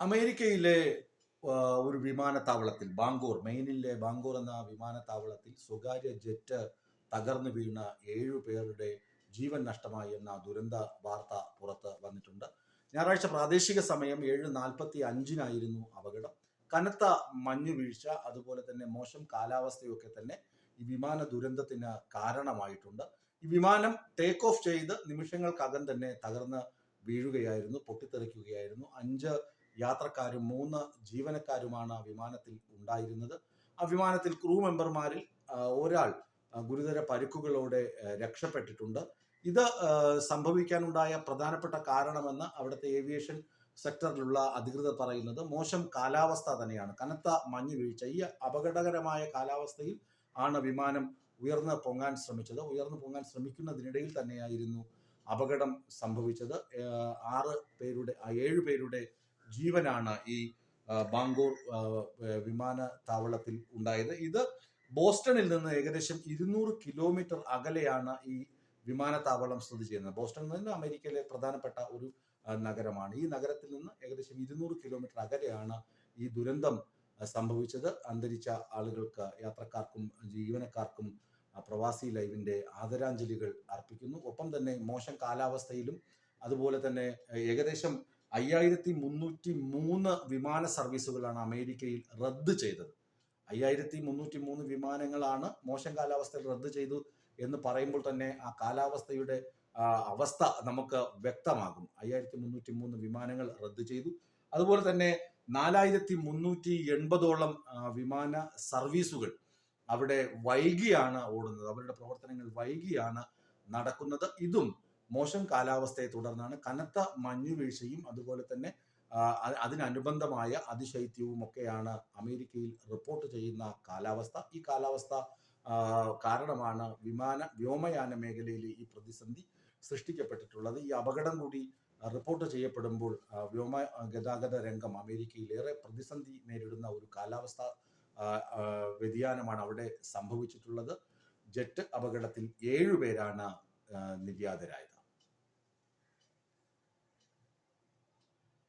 അമേരിക്കയിലെ ഒരു വിമാനത്താവളത്തിൽ മെയിനിലെ ബാങ്കൂർ എന്ന വിമാനത്താവളത്തിൽ സ്വകാര്യ ജെറ്റ് തകർന്നു വീണ 7 പേരുടെ ജീവൻ നഷ്ടമായി എന്ന ദുരന്ത വാർത്ത പുറത്ത് വന്നിട്ടുണ്ട്. ഞായറാഴ്ച പ്രാദേശിക സമയം 7:45 അപകടം. കനത്ത മഞ്ഞുവീഴ്ച അതുപോലെ തന്നെ മോശം കാലാവസ്ഥയൊക്കെ തന്നെ ഈ വിമാന ദുരന്തത്തിന് കാരണമായിട്ടുണ്ട്. ഈ വിമാനം ടേക്ക് ഓഫ് ചെയ്ത് നിമിഷങ്ങൾക്കകം തന്നെ തകർന്ന് വീഴുകയായിരുന്നു, പൊട്ടിത്തെറിക്കുകയായിരുന്നു. 5 യാത്രക്കാരും 3 ജീവനക്കാരുമാണ് വിമാനത്തിൽ ഉണ്ടായിരുന്നത്. ആ വിമാനത്തിൽ ക്രൂ മെമ്പർമാരിൽ ഒരാൾ ഗുരുതര പരിക്കുകളോടെ രക്ഷപ്പെട്ടിട്ടുണ്ട്. ഇത് സംഭവിക്കാനുണ്ടായ പ്രധാനപ്പെട്ട കാരണമെന്ന് അവിടുത്തെ ഏവിയേഷൻ സെക്ടറിലുള്ള അധികൃതർ പറയുന്നത് മോശം കാലാവസ്ഥ തന്നെയാണ്. കനത്ത മഞ്ഞ് വീഴ്ച, ഈ അപകടകരമായ കാലാവസ്ഥയിൽ ആണ് വിമാനം ഉയർന്നു പൊങ്ങാൻ ശ്രമിക്കുന്നതിനിടയിൽ തന്നെയായിരുന്നു അപകടം സംഭവിച്ചത്. 7 പേരുടെ ജീവനാണ് ഈ ബാങ്കൂർ വിമാനത്താവളത്തിൽ ഉണ്ടായത്. ഇത് ബോസ്റ്റണിൽ നിന്ന് ഏകദേശം 200 കിലോമീറ്റർ അകലെയാണ് ഈ വിമാനത്താവളം സ്ഥിതി ചെയ്യുന്നത്. ബോസ്റ്റണിൽ നിന്ന് അമേരിക്കയിലെ പ്രധാനപ്പെട്ട ഒരു നഗരമാണ്. ഈ നഗരത്തിൽ നിന്ന് ഏകദേശം 200 കിലോമീറ്റർ അകലെയാണ് ഈ ദുരന്തം സംഭവിച്ചത്. അന്തരിച്ച ആളുകൾക്ക്, യാത്രക്കാർക്കും ജീവനക്കാർക്കും പ്രവാസി ലൈവിന്റെ ആദരാഞ്ജലികൾ അർപ്പിക്കുന്നു. ഒപ്പം തന്നെ മോശം കാലാവസ്ഥയിലും അതുപോലെ തന്നെ ഏകദേശം 5303 വിമാന സർവീസുകളാണ് അമേരിക്കയിൽ റദ്ദ് ചെയ്തത്. 5303 വിമാനങ്ങളാണ് മോശം കാലാവസ്ഥയിൽ റദ്ദ് ചെയ്തു എന്ന് പറയുമ്പോൾ തന്നെ ആ കാലാവസ്ഥയുടെ അവസ്ഥ നമുക്ക് വ്യക്തമാകും. 5303 വിമാനങ്ങൾ റദ്ദ് ചെയ്തു. അതുപോലെ തന്നെ 4380ഓളം വിമാന സർവീസുകൾ അവിടെ വൈകിയാണ് ഓടുന്നത്. അവരുടെ പ്രവർത്തനങ്ങൾ വൈകിയാണ് നടക്കുന്നത്. ഇതും മോശം കാലാവസ്ഥയെ തുടർന്നാണ്. കനത്ത മഞ്ഞുവീഴ്ചയും അതുപോലെ തന്നെ അതിനനുബന്ധമായ അതിശൈത്യവും ഒക്കെയാണ് അമേരിക്കയിൽ റിപ്പോർട്ട് ചെയ്യുന്ന കാലാവസ്ഥ. ഈ കാലാവസ്ഥ കാരണമാണ് വ്യോമയാന മേഖലയിൽ ഈ പ്രതിസന്ധി സൃഷ്ടിക്കപ്പെട്ടിട്ടുള്ളത്. ഈ അപകടം കൂടി റിപ്പോർട്ട് ചെയ്യപ്പെടുമ്പോൾ വ്യോമ ഗതാഗത രംഗം അമേരിക്കയിൽ ഏറെ പ്രതിസന്ധി നേരിടുന്ന ഒരു കാലാവസ്ഥ വ്യതിയാനമാണ് അവിടെ സംഭവിച്ചിട്ടുള്ളത്. ജെറ്റ് അപകടത്തിൽ 7 പേരാണ് നിര്യാതരായത്.